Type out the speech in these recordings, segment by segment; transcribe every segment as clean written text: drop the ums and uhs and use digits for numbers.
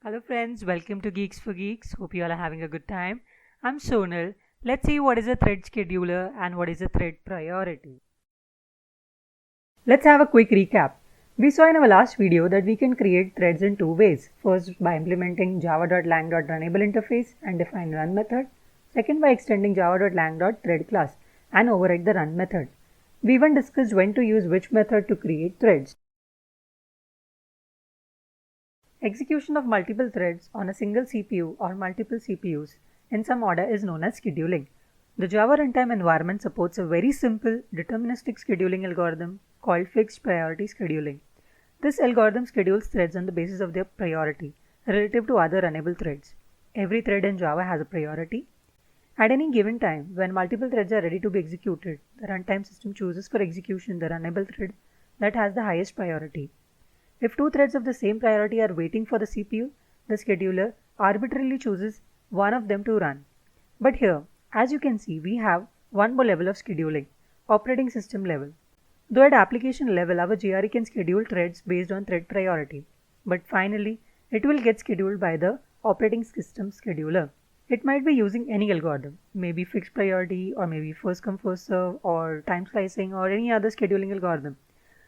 Hello friends, welcome to Geeks for Geeks. Hope you all are having a good time. I'm Sonal. Let's see what is a thread scheduler and what is a thread priority. Let's have a quick recap. We saw in our last video that we can create threads in two ways. First, by implementing java.lang.runable interface and define run method. Second, by extending java.lang.thread class and override the run method. We even discussed when to use which method to create threads. Execution of multiple threads on a single CPU or multiple CPUs in some order is known as scheduling. The Java runtime environment supports a very simple deterministic scheduling algorithm called fixed priority scheduling. This algorithm schedules threads on the basis of their priority relative to other runnable threads. Every thread in Java has a priority. At any given time, when multiple threads are ready to be executed, the runtime system chooses for execution the runnable thread that has the highest priority. If two threads of the same priority are waiting for the CPU, the scheduler arbitrarily chooses one of them to run. But here, as you can see, we have one more level of scheduling, operating system level. Though at application level, our JRE can schedule threads based on thread priority, but finally, it will get scheduled by the operating system scheduler. It might be using any algorithm, maybe fixed priority or maybe first come first serve or time slicing or any other scheduling algorithm.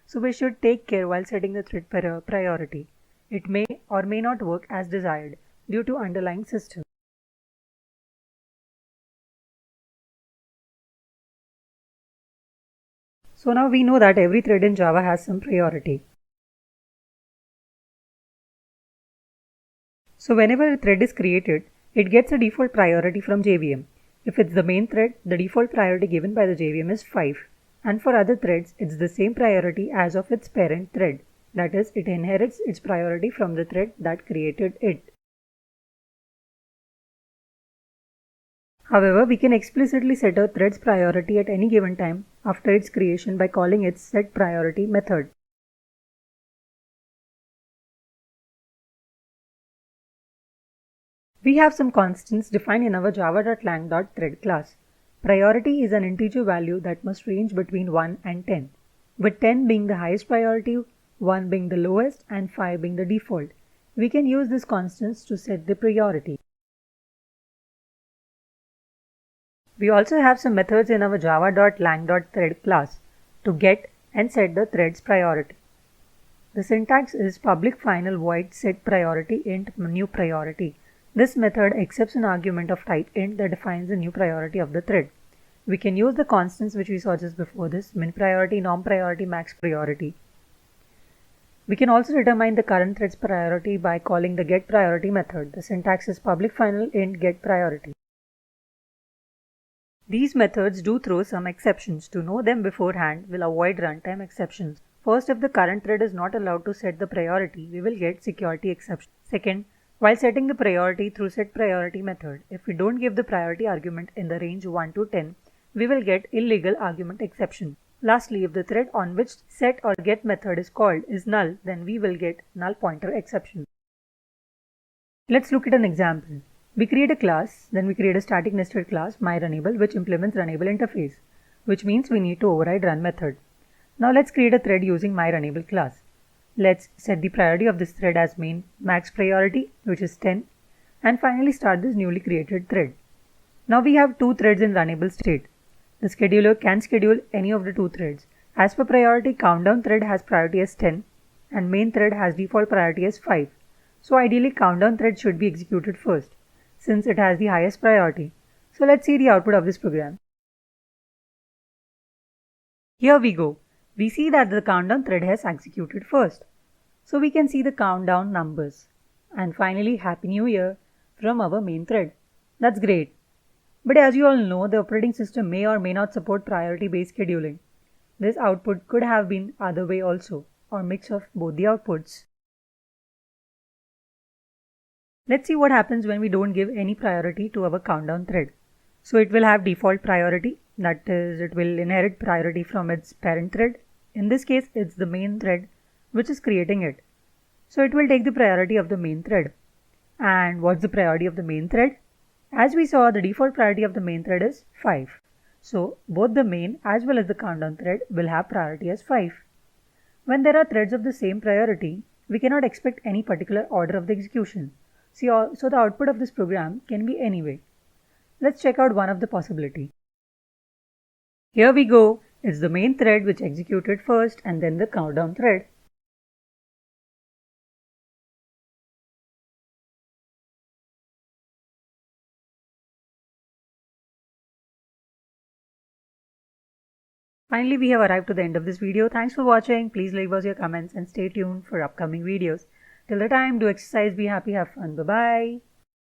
So we should take care while setting the thread priority. It may or may not work as desired due to underlying system. So now we know that every thread in Java has some priority. So whenever a thread is created, it gets a default priority from JVM. If it's the main thread, the default priority given by the JVM is 5. And for other threads, it's the same priority as of its parent thread. That is, it inherits its priority from the thread that created it. However, we can explicitly set a thread's priority at any given time after its creation by calling its setPriority method. We have some constants defined in our java.lang.thread class. Priority is an integer value that must range between 1 and 10, with 10 being the highest priority, 1 being the lowest, and 5 being the default. We can use these constants to set the priority. We also have some methods in our java.lang.thread class to get and set the thread's priority. The syntax is public final void setPriority int new priority. This method accepts an argument of type int that defines the new priority of the thread. We can use the constants which we saw just before this, min priority, norm priority, max priority. We can also determine the current thread's priority by calling the getPriority method. The syntax is public final int getPriority. These methods do throw some exceptions. To know them beforehand will avoid runtime exceptions. First, if the current thread is not allowed to set the priority, we will get security exception. Second, while setting the priority through setPriority method, if we don't give the priority argument in the range 1 to 10, we will get illegal argument exception. Lastly, if the thread on which set or get method is called is null, then we will get null pointer exception. Let's look at an example. We create a class, then we create a static nested class myRunnable which implements runnable interface, which means we need to override run method. Now let's create a thread using myRunnable class. Let's set the priority of this thread as main max priority, which is 10, and finally start this newly created thread. Now we have two threads in runnable state. The scheduler can schedule any of the two threads. As per priority, countdown thread has priority as 10 and main thread has default priority as 5. So ideally countdown thread should be executed first, since it has the highest priority. So let's see the output of this program. Here we go. We see that the countdown thread has executed first. So we can see the countdown numbers. And finally, Happy New Year from our main thread. That's great. But as you all know, the operating system may or may not support priority-based scheduling. This output could have been other way also, or mix of both the outputs. Let's see what happens when we don't give any priority to our countdown thread. So it will have default priority, that is, it will inherit priority from its parent thread. In this case, it's the main thread which is creating it. So it will take the priority of the main thread. And what's the priority of the main thread? As we saw, the default priority of the main thread is 5. So both the main as well as the countdown thread will have priority as 5. When there are threads of the same priority, we cannot expect any particular order of the execution. So the output of this program can be any way. Let's check out one of the possibility. Here we go. It's the main thread which executed first and then the countdown thread. Finally, we have arrived to the end of this video. Thanks for watching. Please leave us your comments and stay tuned for upcoming videos. Till the time, do exercise, be happy, have fun. Bye-bye.